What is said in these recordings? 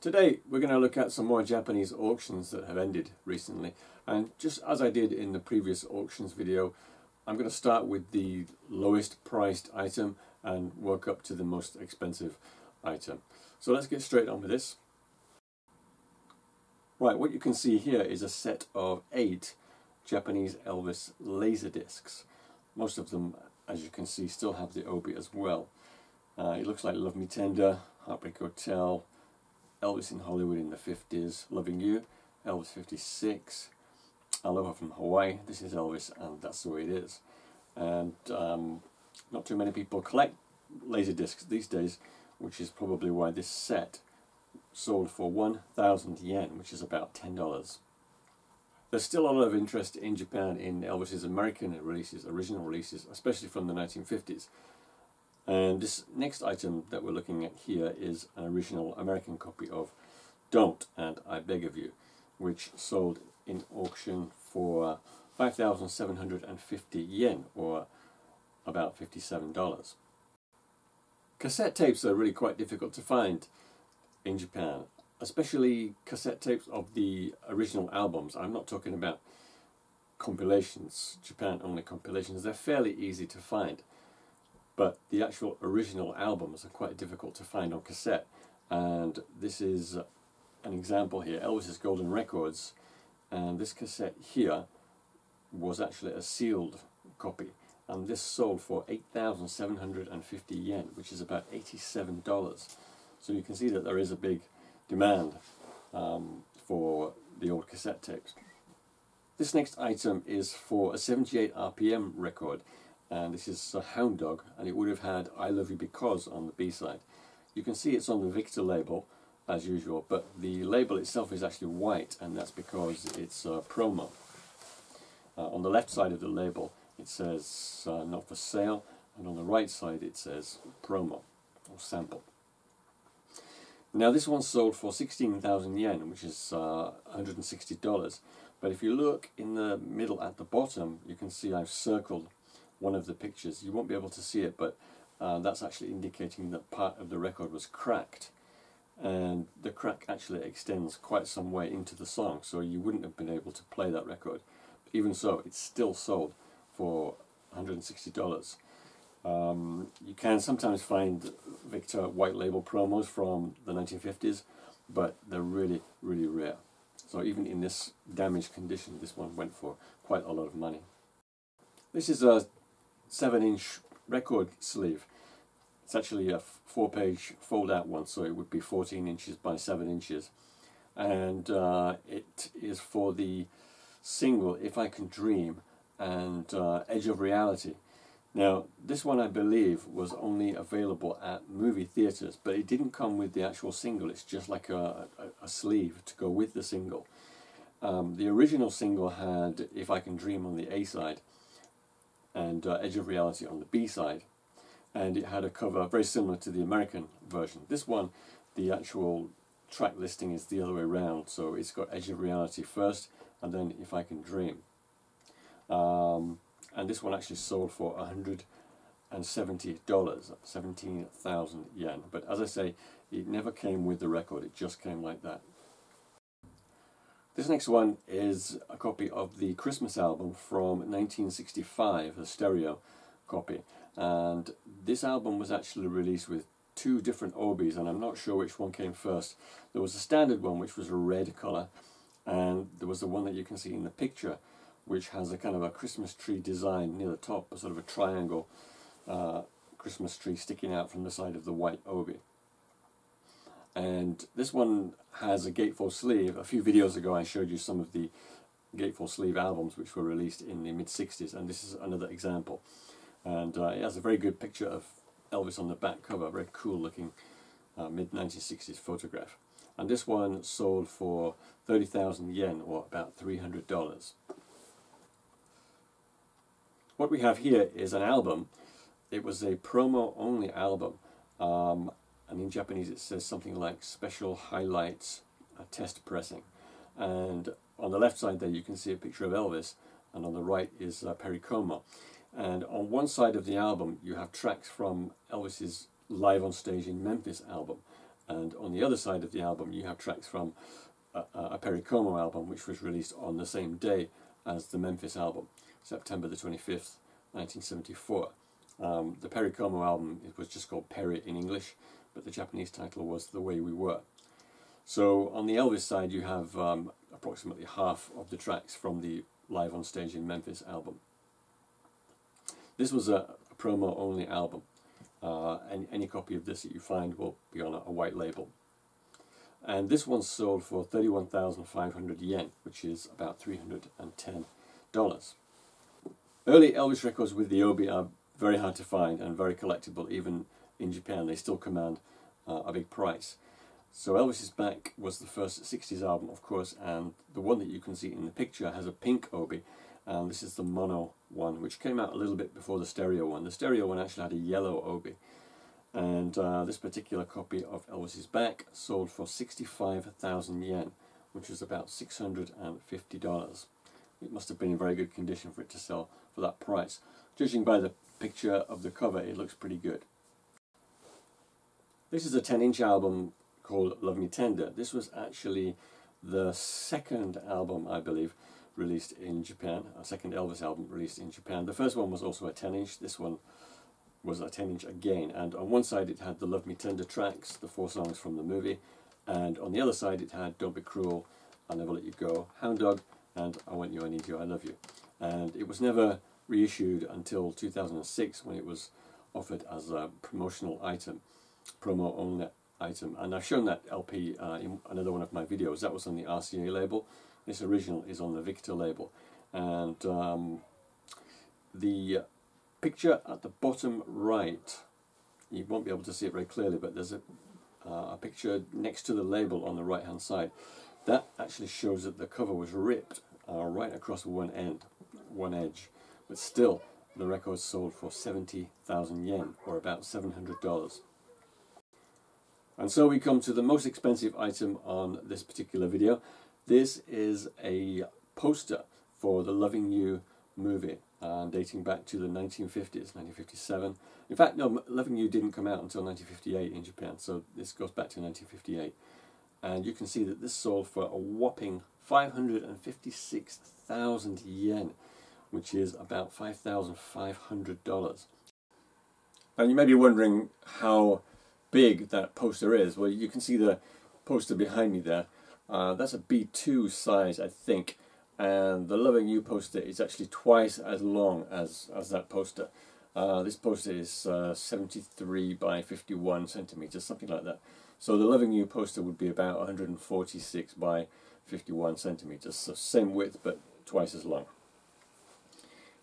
Today we're going to look at some more Japanese auctions that have ended recently, and just as I did in the previous auctions video, I'm going to start with the lowest priced item and work up to the most expensive item. So let's get straight on with this. Right, what you can see here is a set of 8 Japanese Elvis Laserdiscs. Most of them, as you can see, still have the obi as well. It looks like Love Me Tender, Heartbreak Hotel, Elvis in Hollywood in the 50s, Loving You, Elvis 56, Aloha from Hawaii, This Is Elvis, and That's the Way It Is. And not too many people collect Laserdiscs these days, which is probably why this set sold for 1,000 yen, which is about $10. There's still a lot of interest in Japan in Elvis's American releases, original releases, especially from the 1950s. And this next item that we're looking at here is an original American copy of Don't and I Beg of You, which sold in auction for 5,750 yen, or about $57. Cassette tapes are really quite difficult to find in Japan, especially cassette tapes of the original albums. I'm not talking about compilations, Japan-only compilations. They're fairly easy to find. But the actual original albums are quite difficult to find on cassette, and this is an example here, Elvis's Golden Records, and this cassette here was actually a sealed copy, and this sold for 8,750 yen, which is about $87. So you can see that there is a big demand for the old cassette tapes. This next item is for a 78 RPM record. And this is a Hound Dog, and it would have had I Love You Because on the B-side. You can see it's on the Victor label, as usual, but the label itself is actually white, and that's because it's a promo. On the left side of the label it says not for sale, and on the right side it says promo, or sample. Now this one sold for 16,000 yen, which is $160, but if you look in the middle at the bottom, you can see I've circled one of the pictures. You won't be able to see it, but that's actually indicating that part of the record was cracked, and the crack actually extends quite some way into the song, so you wouldn't have been able to play that record. Even so, it's still sold for $160. You can sometimes find Victor white label promos from the 1950s, but they're really, really rare. So even in this damaged condition, this one went for quite a lot of money. This is a 7-inch record sleeve. It's actually a 4-page fold-out one, so it would be 14 inches by 7 inches. And it is for the single If I Can Dream and Edge of Reality. Now, this one I believe was only available at movie theatres, but it didn't come with the actual single. It's just like a sleeve to go with the single. The original single had If I Can Dream on the A-side, and Edge of Reality on the B-side, and it had a cover very similar to the American version. This one, the actual track listing is the other way around, so it's got Edge of Reality first and then If I Can Dream. And this one actually sold for $170, 17,000 yen, but as I say, it never came with the record, it just came like that. This next one is a copy of the Christmas album from 1965, a stereo copy, and this album was actually released with 2 different obis, and I'm not sure which one came first. There was a standard one which was a red colour, and there was the one that you can see in the picture which has a kind of a Christmas tree design near the top, a sort of a triangle Christmas tree sticking out from the side of the white obi. And this one has a gatefold sleeve. A few videos ago I showed you some of the gatefold sleeve albums which were released in the mid-60s, and this is another example. And it has a very good picture of Elvis on the back cover, very cool looking mid-1960s photograph. And this one sold for 30,000 yen, or about $300. What we have here is an album. It was a promo-only album. And in Japanese it says something like Special Highlights Test Pressing. And on the left side there you can see a picture of Elvis, and on the right is Perry Como. And on one side of the album you have tracks from Elvis's Live on Stage in Memphis album, And on the other side of the album you have tracks from a Pericomo album, which was released on the same day as the Memphis album, September the 25th, 1974. The Pericomo album, it was just called Perry in English, but the Japanese title was The Way We Were. So on the Elvis side you have approximately half of the tracks from the Live on Stage in Memphis album. This was a promo only album. Any copy of this that you find will be on a white label. And this one sold for 31,500 yen, which is about $310. Early Elvis records with the obi are very hard to find and very collectible. Even in Japan they still command a big price. So Elvis is Back was the first 60s album, of course, and the one that you can see in the picture has a pink obi, and this is the mono one, which came out a little bit before the stereo one. The stereo one actually had a yellow obi, and this particular copy of Elvis is Back sold for 65,000 yen, which was about $650. It must have been in very good condition for it to sell for that price. Judging by the picture of the cover, it looks pretty good. This is a 10-inch album called Love Me Tender. This was actually the second album, I believe, released in Japan, a second Elvis album released in Japan. The first one was also a 10-inch, this one was a 10-inch again, and on one side it had the Love Me Tender tracks, the 4 songs from the movie, and on the other side it had Don't Be Cruel, I'll Never Let You Go, Hound Dog, and I Want You, I Need You, I Love You. And it was never reissued until 2006 when it was offered as a promotional item, promo only item, and I've shown that LP in another one of my videos. That was on the RCA label. This original is on the Victor label, and the picture at the bottom right, you won't be able to see it very clearly, but there's a picture next to the label on the right hand side. That actually shows that the cover was ripped right across one edge, but still the record sold for 70,000 yen, or about $700. And so we come to the most expensive item on this particular video. This is a poster for the Loving You movie, dating back to the 1950s, 1957. In fact, no, Loving You didn't come out until 1958 in Japan, so this goes back to 1958. And you can see that this sold for a whopping 556,000 yen, which is about $5,500. And you may be wondering how big that poster is. Well, you can see the poster behind me there. That's a B2 size, I think, and the Loving You poster is actually twice as long as that poster. This poster is 73 by 51 centimeters, something like that. So the Loving You poster would be about 146 by 51 centimeters, so same width but twice as long.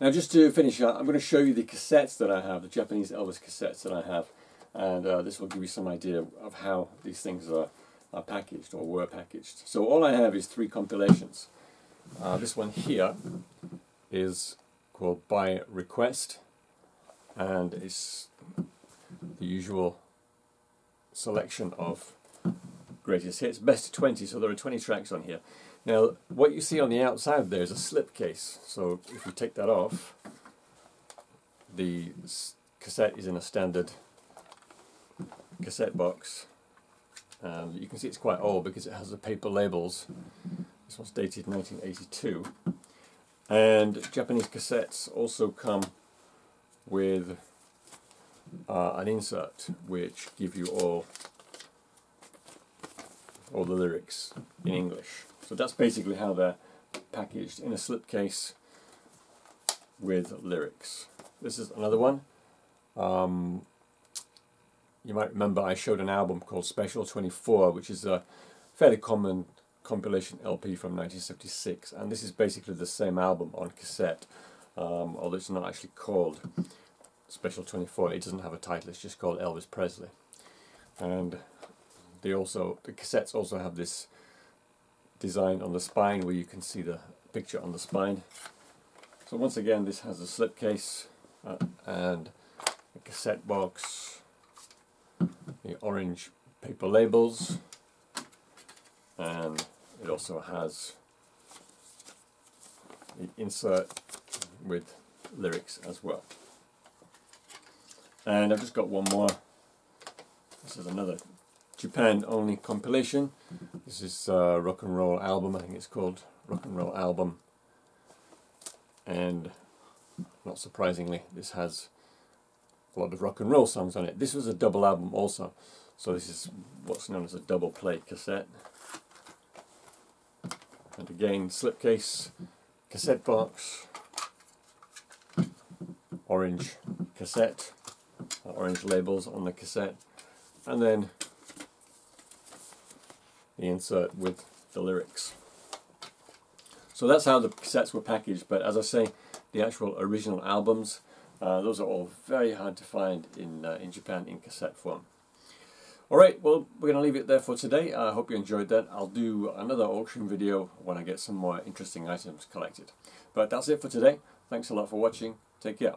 Now, just to finish up, I'm going to show you the cassettes that I have, the Japanese Elvis cassettes that I have. And this will give you some idea of how these things are packaged, or were packaged. So all I have is 3 compilations. This one here is called By Request, and it's the usual selection of greatest hits, best of 20, so there are 20 tracks on here. Now, what you see on the outside there is a slipcase, so if you take that off, the cassette is in a standard cassette box. You can see it's quite old because it has the paper labels. This one's dated 1982. And Japanese cassettes also come with an insert which give you all the lyrics in English. So that's basically how they're packaged, in a slipcase with lyrics. This is another one. You might remember I showed an album called Special 24, which is a fairly common compilation LP from 1976, and this is basically the same album on cassette, although it's not actually called Special 24. It doesn't have a title, it's just called Elvis Presley. And the cassettes also have this design on the spine where you can see the picture on the spine. So once again, this has a slipcase and a cassette box, the orange paper labels, and it also has the insert with lyrics as well. And I've just got one more. This is another Japan only compilation. This is Rock and Roll Album, I think it's called Rock and Roll Album. And not surprisingly, this has a lot of rock and roll songs on it. This was a double album also, so this is what's known as a double play cassette. And again, slipcase, cassette box, orange cassette, orange labels on the cassette, and then the insert with the lyrics. So that's how the cassettes were packaged, but as I say, the actual original albums, those are all very hard to find in Japan in cassette form. Alright, well, we're going to leave it there for today. I hope you enjoyed that. I'll do another auction video when I get some more interesting items collected. But that's it for today. Thanks a lot for watching. Take care.